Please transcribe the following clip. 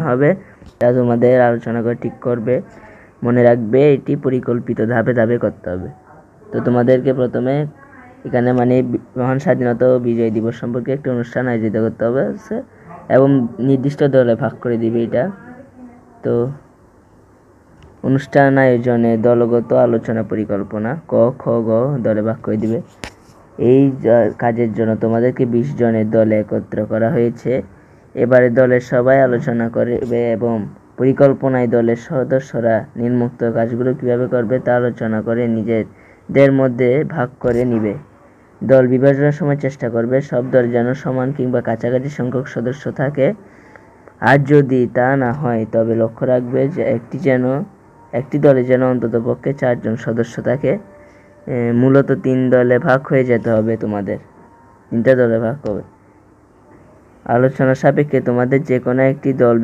হবে, তা তোমাদের আলোচনা করে ঠিক করবে। মনে রাখবে এটি পরিকল্পিত ধাপে ধাপে করতে হবে। তো তোমাদেরকে প্রথমে এখানে মহান স্বাধীনতা ও বিজয় দিবস সম্পর্কে একটি অনুষ্ঠান আয়োজিত করতে হবে এবং নির্দিষ্ট দলে ভাগ করে দিবে এটা। তো অনুষ্ঠান আয়োজনে দলগত আলোচনা পরিকল্পনা ক খ গ দলে ভাগ করে দিবে। এই কাজের জন্য তোমাদেরকে 20 জনের দলে একত্র করা হয়েছে। এবারে দলের সবাই আলোচনা করবে এবং পরিকল্পনায় দলের সদস্যরা নিম্নোক্ত কাজগুলো কিভাবে করবে তা আলোচনা করে নিজেদের মধ্যে ভাগ করে নিবে। দল বিভাজনের সময় চেষ্টা করবে সব দল যেন সমান কিংবা কাছাকাছি সংখ্যক সদস্য থাকে। আর যদি তা না হয় তবে লক্ষ্য রাখবে যে একটি দলে যেন অন্ততপক্ষে 4 জন সদস্য থাকে। মূলত 3 দলে ভাগ হয়ে যেতে হবে, তোমাদের 3টা দলে ভাগ হবে। আলোচনা সাপেক্ষে তোমাদের যে কোনো একটি দল